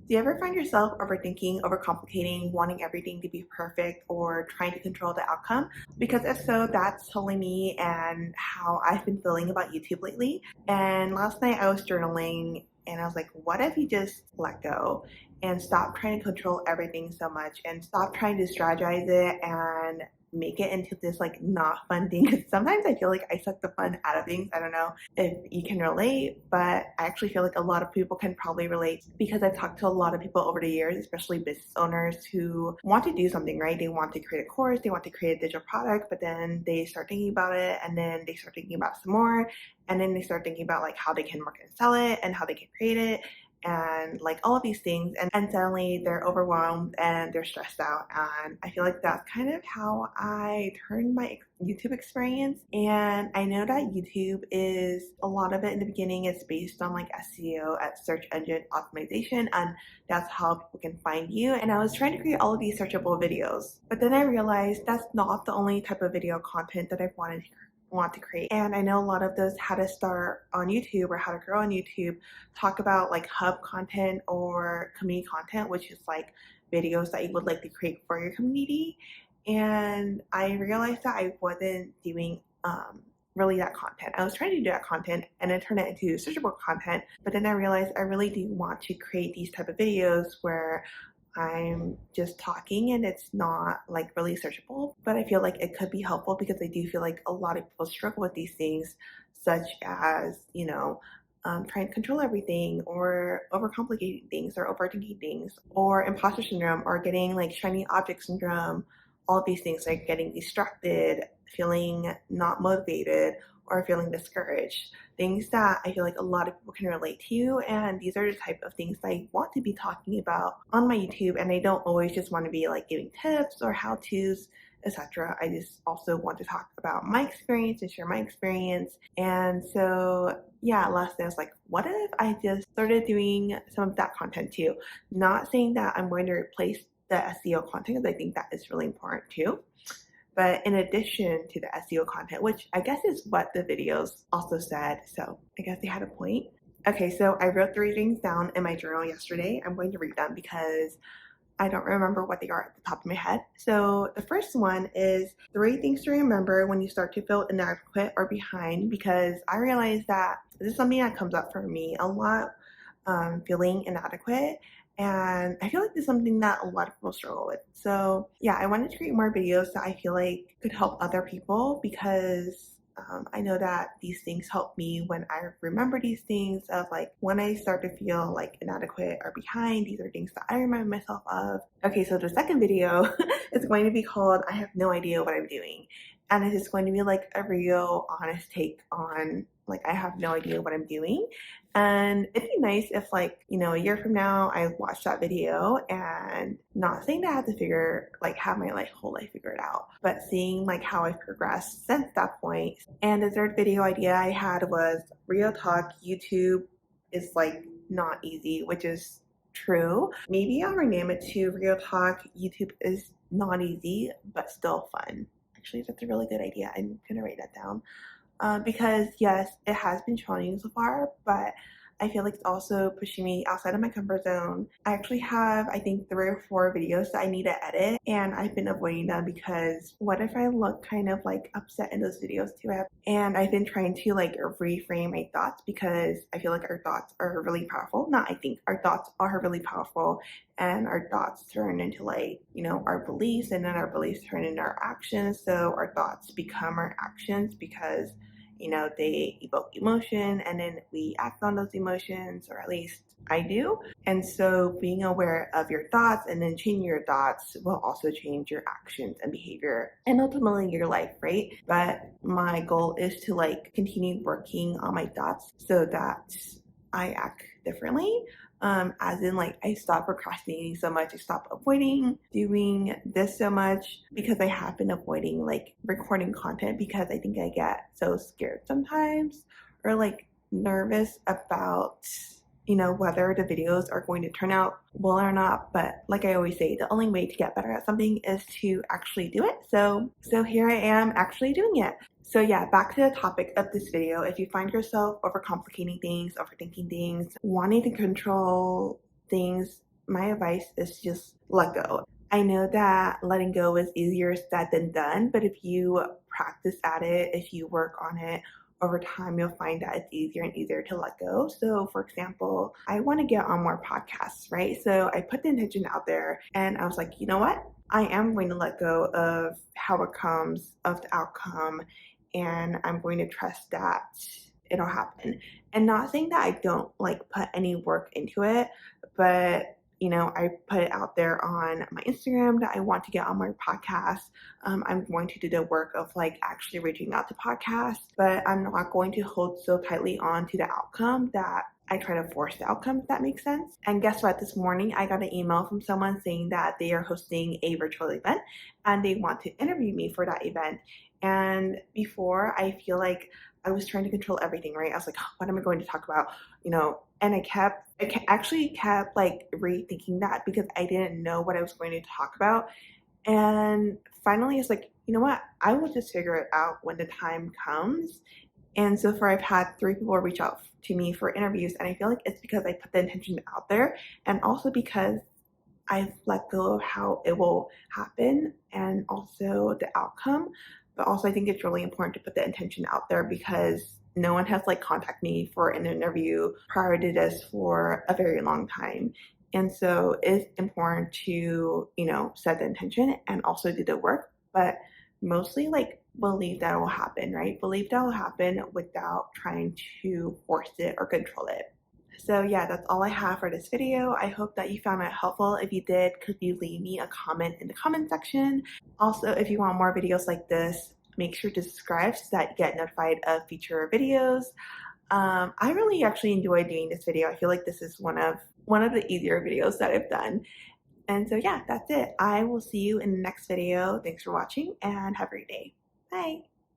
Do you ever find yourself overthinking, overcomplicating, wanting everything to be perfect, or trying to control the outcome? Because if so, that's totally me and how I've been feeling about YouTube lately. And last night I was journaling and I was like, what if you just let go and stop trying to control everything so much and stop trying to strategize it and make it into this like not fun thing? Because sometimes I feel like I suck the fun out of things. I don't know if you can relate, but I actually feel like a lot of people can probably relate because I've talked to a lot of people over the years, especially business owners who want to do something, right? They want to create a course, they want to create a digital product, but then they start thinking about it and then they start thinking about some more. And then they start thinking about like how they can market and sell it and how they can create it and like all of these things, and suddenly they're overwhelmed and they're stressed out. And I feel like that's kind of how I turned my YouTube experience. And I know that YouTube is a lot of it in the beginning is based on like SEO, at search engine optimization, and that's how people can find you. And I was trying to create all of these searchable videos, but then I realized that's not the only type of video content that I want to create. And I know a lot of those how to start on YouTube or how to grow on YouTube talk about like hub content or community content, which is like videos that you would like to create for your community. And I realized that I wasn't doing really that content. I was trying to do that content and then turn it into searchable content, but then I realized I really do want to create these type of videos where I'm just talking and it's not like really searchable, but I feel like it could be helpful because I do feel like a lot of people struggle with these things, such as, trying to control everything or overcomplicating things or overthinking things or imposter syndrome or getting like shiny object syndrome, all of these things like getting distracted, feeling not motivated, or feeling discouraged. Things that I feel like a lot of people can relate to, and these are the type of things that I want to be talking about on my YouTube. And I don't always just want to be like giving tips or how-tos, etc. I just also want to talk about my experience and share my experience. And so yeah, last day I was like, what if I just started doing some of that content too? Not saying that I'm going to replace the SEO content, because I think that is really important too. But in addition to the SEO content, which I guess is what the videos also said, so I guess they had a point. Okay, so I wrote 3 things down in my journal yesterday. I'm going to read them because I don't remember what they are at the top of my head. So the first one is 3 things to remember when you start to feel inadequate or behind, because I realized that this is something that comes up for me a lot, feeling inadequate. And I feel like this is something that a lot of people struggle with. So yeah, I wanted to create more videos that I feel like could help other people because I know that these things help me when I remember these things of like when I start to feel like inadequate or behind. These are things that I remind myself of. Okay, so the second video is going to be called I Have No Idea What I'm Doing. And it is going to be like a real honest take on like I have no idea what I'm doing. And it'd be nice if like, a year from now I watch that video, and not saying that I have to have my like whole life figured out, but seeing like how I've progressed since that point. And the third video idea I had was real talk, YouTube is like not easy, which is true. Maybe I'll rename it to real talk, YouTube is not easy, but still fun. Actually, that's a really good idea. I'm gonna write that down. Because yes, it has been challenging so far, but I feel like it's also pushing me outside of my comfort zone. I actually have, I think, 3 or 4 videos that I need to edit, and I've been avoiding them because what if I look kind of like upset in those videos too? And I've been trying to like reframe my thoughts because I feel like our thoughts are really powerful. Not I think, our thoughts are really powerful, and our thoughts turn into like, our beliefs, and then our beliefs turn into our actions. So our thoughts become our actions because they evoke emotion, and then we act on those emotions, or at least I do. And so being aware of your thoughts and then changing your thoughts will also change your actions and behavior and ultimately your life, right? But my goal is to like continue working on my thoughts so that I act differently. As in like I stop procrastinating so much, I stop avoiding doing this so much, because I have been avoiding like recording content because I think I get so scared sometimes, or like nervous about whether the videos are going to turn out well or not. But like I always say, the only way to get better at something is to actually do it. So here I am actually doing it. So yeah, back to the topic of this video. If you find yourself overcomplicating things, overthinking things, wanting to control things my advice is just let go. I know that letting go is easier said than done, but if you practice at it, if you work on it over time, you'll find that it's easier and easier to let go. So, for example, I want to get on more podcasts, right? So, I put the intention out there and I was like, you know what? I am going to let go of how it comes, of the outcome, and I'm going to trust that it'll happen. And not saying that I don't like put any work into it, but I put it out there on my Instagram that I want to get on my podcast. I'm going to do the work of like actually reaching out to podcasts, but I'm not going to hold so tightly on to the outcome that I try to force the outcome, if that makes sense. And guess what? This morning I got an email from someone saying that they are hosting a virtual event and they want to interview me for that event. And before, I feel like I was trying to control everything, right? I was like, oh, what am I going to talk about? And actually kept like rethinking that because I didn't know what I was going to talk about. And finally, it's like, you know what? I will just figure it out when the time comes. And so far, I've had 3 people reach out to me for interviews, and I feel like it's because I put the intention out there, and also because I've let go of how it will happen and also the outcome. But also, I think it's really important to put the intention out there because no one has like contacted me for an interview prior to this for a very long time. And so it's important to, set the intention and also do the work, but mostly like believe that will happen, right? Believe that will happen without trying to force it or control it. So yeah, that's all I have for this video. I hope that you found it helpful. If you did, could you leave me a comment in the comment section? Also, if you want more videos like this, make sure to subscribe so that you get notified of future videos. I really actually enjoy doing this video. I feel like this is one of the easier videos that I've done. And so yeah, that's it. I will see you in the next video. Thanks for watching and have a great day. Bye.